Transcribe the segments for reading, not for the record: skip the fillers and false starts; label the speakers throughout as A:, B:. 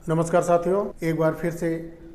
A: नमस्कार साथियों, एक बार फिर से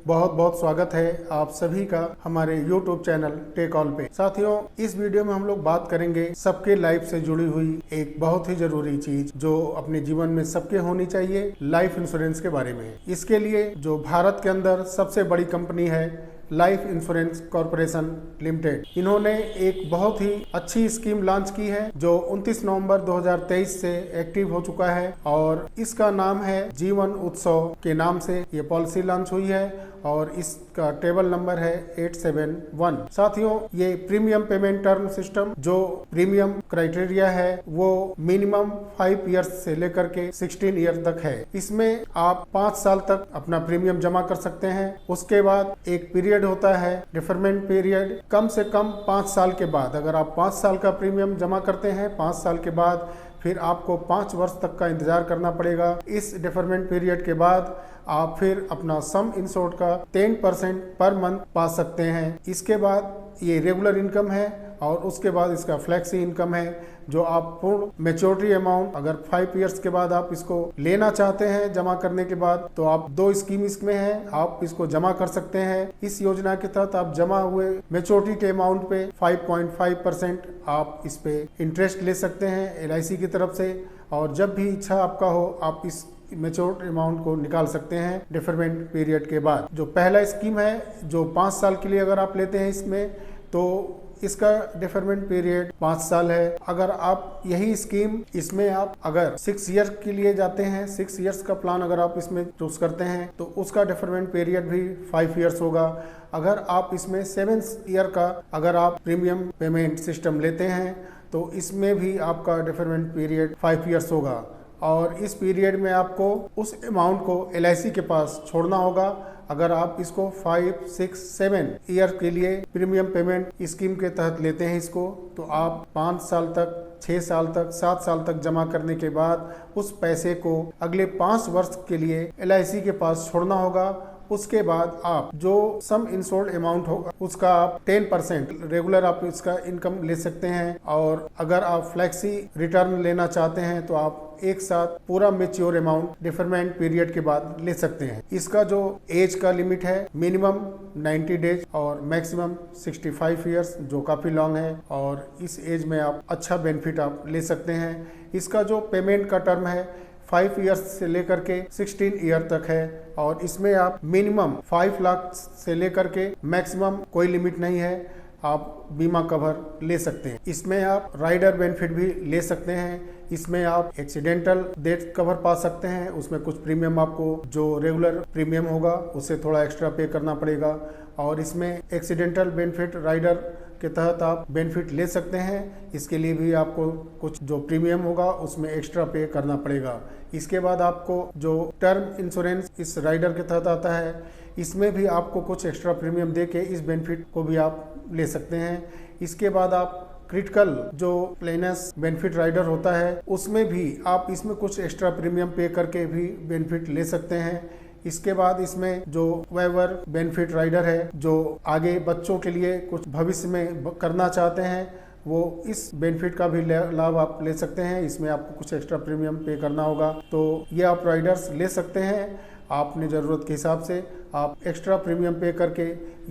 A: बहुत बहुत स्वागत है आप सभी का हमारे YouTube चैनल टेक ऑल पे। साथियों, इस वीडियो में हम लोग बात करेंगे सबके लाइफ से जुड़ी हुई एक बहुत ही जरूरी चीज जो अपने जीवन में सबके होनी चाहिए, लाइफ इंश्योरेंस के बारे में। इसके लिए जो भारत के अंदर सबसे बड़ी कंपनी है लाइफ इंश्योरेंस कॉर्पोरेशन लिमिटेड, इन्होंने एक बहुत ही अच्छी स्कीम लॉन्च की है जो 29 नवंबर 2023 से एक्टिव हो चुका है और इसका नाम है जीवन उत्सव के नाम से ये पॉलिसी लॉन्च हुई है और इसका टेबल नंबर है 871। साथियों, ये प्रीमियम पेमेंट टर्म सिस्टम, जो प्रीमियम क्राइटेरिया है वो मिनिमम 5 ईयर्स से लेकर के 16 ईयर तक है। इसमें आप 5 साल तक अपना प्रीमियम जमा कर सकते हैं। उसके बाद एक पीरियड होता है डिफरमेंट पीरियड, कम से कम 5 साल के बाद। अगर आप 5 साल का प्रीमियम जमा करते हैं, 5 साल के बाद फिर आपको 5 वर्ष तक का इंतजार करना पड़ेगा। इस डिफरमेंट पीरियड के बाद आप फिर अपना सम इंश्योर्ड का 10% पर मंथ पा सकते हैं। इसके बाद ये रेगुलर इनकम है और उसके बाद इसका फ्लेक्सी इनकम है जो आप पूर्ण मैच्योरिटी अमाउंट अगर 5 ईयर्स के बाद आप इसको लेना चाहते हैं जमा करने के बाद, तो आप 2 स्कीम इसमें है, आप इसको जमा कर सकते हैं। इस योजना के तहत आप जमा हुए मैच्योरिटी अमाउंट पे 5.5% आप इस पे इंटरेस्ट ले सकते हैं LIC की तरफ से, और जब भी इच्छा आपका हो आप इस मैच्योर्ड अमाउंट को निकाल सकते हैं डिफरमेंट पीरियड के बाद। जो पहला स्कीम है जो 5 साल के लिए अगर आप लेते हैं इसमें, तो इसका डिफरमेंट पीरियड 5 साल है। अगर आप यही स्कीम इसमें आप अगर 6 ईयर के लिए जाते हैं, 6 ईयर्स का प्लान अगर आप इसमें चूज करते हैं तो उसका डिफरमेंट पीरियड भी 5 ईयर्स होगा। अगर आप इसमें 7 ईयर का अगर आप प्रीमियम पेमेंट सिस्टम लेते हैं तो इसमें भी आपका डिफरमेंट पीरियड 5 ईयर्स होगा और इस पीरियड में आपको उस अमाउंट को LIC के पास छोड़ना होगा। अगर आप इसको 5, 6, 7 ईयर के लिए प्रीमियम पेमेंट स्कीम के तहत लेते हैं इसको, तो आप 5 साल तक, 6 साल तक, 7 साल तक जमा करने के बाद उस पैसे को अगले 5 वर्ष के लिए LIC के पास छोड़ना होगा। उसके बाद आप जो सम इंश्योर्ड अमाउंट होगा उसका आप 10% रेगुलर आप इसका इनकम ले सकते हैं, और अगर आप फ्लेक्सी रिटर्न लेना चाहते हैं तो आप एक साथ पूरा मेच्योर अमाउंट डिफरमेंट पीरियड के बाद ले सकते हैं। इसका जो एज का लिमिट है मिनिमम 90 डेज और मैक्सिमम 65 ईयर्स, जो काफी लॉन्ग है, और इस एज में आप अच्छा बेनिफिट आप ले सकते हैं। इसका जो पेमेंट का टर्म है 5 ईयर्स से लेकर के 16 ईयर तक है और इसमें आप मिनिमम 5 लाख से लेकर के मैक्सिमम कोई लिमिट नहीं है, आप बीमा कवर ले सकते हैं। इसमें आप राइडर बेनिफिट भी ले सकते हैं। इसमें आप एक्सीडेंटल डेथ कवर पा सकते हैं, उसमें कुछ प्रीमियम आपको जो रेगुलर प्रीमियम होगा उससे थोड़ा एक्स्ट्रा पे करना पड़ेगा, और इसमें एक्सीडेंटल बेनिफिट राइडर के तहत आप बेनिफिट ले सकते हैं। इसके लिए भी आपको कुछ जो प्रीमियम होगा उसमें एक्स्ट्रा पे करना पड़ेगा। इसके बाद आपको जो टर्म इंश्योरेंस इस राइडर के तहत आता है, इसमें भी आपको कुछ एक्स्ट्रा प्रीमियम दे के इस बेनिफिट को भी आप ले सकते हैं। इसके बाद आप क्रिटिकल जो प्लेनस बेनिफिट राइडर होता है उसमें भी आप इसमें कुछ एक्स्ट्रा प्रीमियम पे करके भी बेनिफिट ले सकते हैं। इसके बाद इसमें जो वेवर बेनिफिट राइडर है, जो आगे बच्चों के लिए कुछ भविष्य में करना चाहते हैं, वो इस बेनिफिट का भी लाभ आप ले सकते हैं। इसमें आपको कुछ एक्स्ट्रा प्रीमियम पे करना होगा, तो ये आप राइडर्स ले सकते हैं। आपने ज़रूरत के हिसाब से आप एक्स्ट्रा प्रीमियम पे करके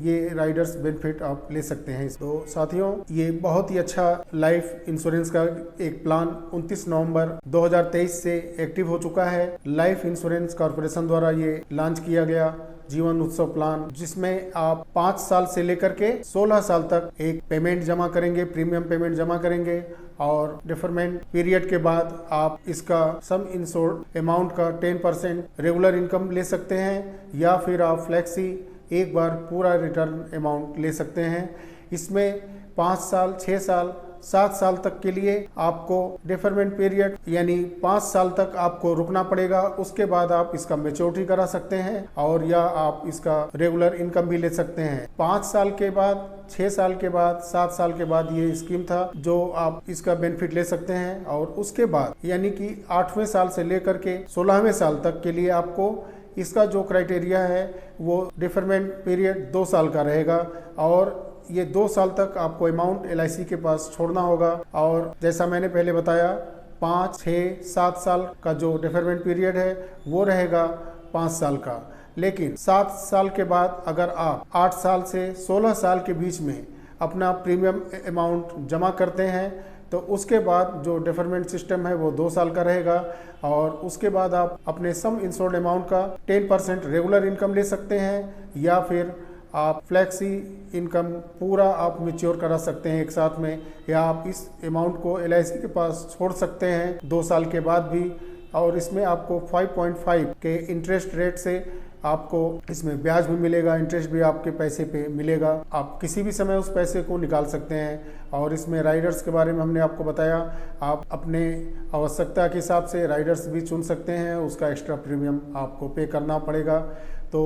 A: ये राइडर्स बेनिफिट आप ले सकते हैं। तो साथियों, ये बहुत ही अच्छा लाइफ इंश्योरेंस का एक प्लान 29 नवंबर 2023 से एक्टिव हो चुका है। लाइफ इंश्योरेंस कॉर्पोरेशन द्वारा ये लॉन्च किया गया जीवन उत्सव प्लान, जिसमें आप 5 साल से लेकर के 16 साल तक एक पेमेंट जमा करेंगे, प्रीमियम पेमेंट जमा करेंगे, और डिफरमेंट पीरियड के बाद आप इसका सम इंश्योर्ड अमाउंट का 10% रेगुलर इनकम ले सकते हैं, या फिर आप फ्लेक्सी एक बार पूरा रिटर्न अमाउंट ले सकते हैं। इसमें 5 साल, 6 साल, 7 साल तक के लिए आपको डिफरमेंट पीरियड यानी 5 साल तक आपको रुकना पड़ेगा। उसके बाद आप इसका मैच्योरिटी करा सकते हैं, और या आप इसका रेगुलर इनकम भी ले सकते हैं। 5 साल के बाद, 6 साल के बाद, 7 साल के बाद ये स्कीम था जो आप इसका बेनिफिट ले सकते हैं, और उसके बाद यानी कि 8वें साल से लेकर के 16वें साल तक के लिए आपको इसका जो क्राइटेरिया है वो डिफरमेंट पीरियड 2 साल का रहेगा, और ये 2 साल तक आपको अमाउंट LIC के पास छोड़ना होगा। और जैसा मैंने पहले बताया 5, 6, 7 साल का जो डिफरमेंट पीरियड है वो रहेगा, 5 साल का। लेकिन 7 साल के बाद अगर आप 8 साल से 16 साल के बीच में अपना प्रीमियम अमाउंट जमा करते हैं तो उसके बाद जो डिफरमेंट सिस्टम है वो 2 साल का रहेगा और उसके बाद आप अपने सम इंश्योर्ड अमाउंट का 10% रेगुलर इनकम ले सकते हैं या फिर आप फ्लैक्सी इनकम पूरा आप मैच्योर करा सकते हैं एक साथ में, या आप इस अमाउंट को LIC के पास छोड़ सकते हैं 2 साल के बाद भी। और इसमें आपको 5.5 के इंटरेस्ट रेट से आपको इसमें ब्याज भी मिलेगा, इंटरेस्ट भी आपके पैसे पे मिलेगा। आप किसी भी समय उस पैसे को निकाल सकते हैं। और इसमें राइडर्स के बारे में हमने आपको बताया, आप अपने आवश्यकता के हिसाब से राइडर्स भी चुन सकते हैं, उसका एक्स्ट्रा प्रीमियम आपको पे करना पड़ेगा। तो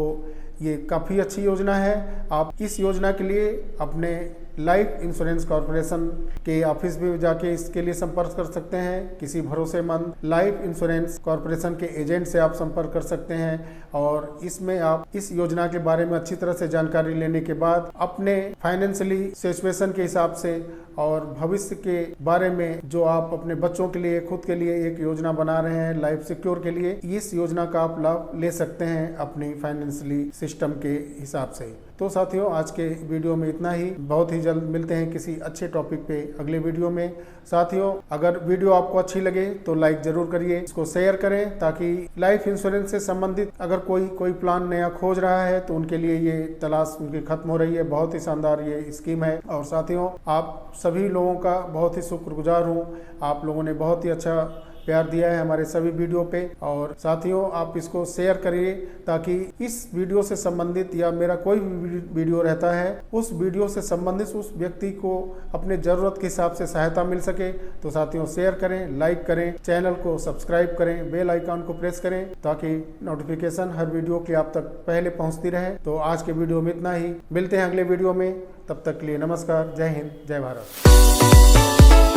A: ये काफ़ी अच्छी योजना है। आप इस योजना के लिए अपने लाइफ इंश्योरेंस कॉर्पोरेशन के ऑफिस में जाके इसके लिए संपर्क कर सकते हैं। किसी भरोसेमंद लाइफ इंश्योरेंस कॉर्पोरेशन के एजेंट से आप संपर्क कर सकते हैं और इसमें आप इस योजना के बारे में अच्छी तरह से जानकारी लेने के बाद अपने फाइनेंशियली सिचुएशन के हिसाब से और भविष्य के बारे में जो आप अपने बच्चों के लिए, खुद के लिए एक योजना बना रहे हैं लाइफ सिक्योर के लिए, इस योजना का आप लाभ ले सकते हैं अपनी फाइनेंशियली सिस्टम के हिसाब से। तो साथियों, आज के वीडियो में इतना ही। बहुत ही जल्द मिलते हैं किसी अच्छे टॉपिक पे अगले वीडियो में। साथियों, अगर वीडियो आपको अच्छी लगे तो लाइक जरूर करिए, इसको शेयर करें ताकि लाइफ इंश्योरेंस से संबंधित अगर कोई प्लान नया खोज रहा है तो उनके लिए ये तलाश उनकी खत्म हो रही है। बहुत ही शानदार ये स्कीम है। और साथियों, आप सभी लोगों का बहुत ही शुक्रगुजार हूँ। आप लोगों ने बहुत ही अच्छा प्यार दिया है हमारे सभी वीडियो पे। और साथियों, आप इसको शेयर करिए ताकि इस वीडियो से संबंधित या मेरा कोई भी वीडियो रहता है उस वीडियो से संबंधित उस व्यक्ति को अपने ज़रूरत के हिसाब से सहायता मिल सके। तो साथियों, शेयर करें, लाइक करें, चैनल को सब्सक्राइब करें, बेल आइकन को प्रेस करें ताकि नोटिफिकेशन हर वीडियो की आप तक पहले पहुँचती रहे। तो आज के वीडियो में इतना ही। मिलते हैं अगले वीडियो में। तब तक के लिए नमस्कार। जय हिंद, जय भारत।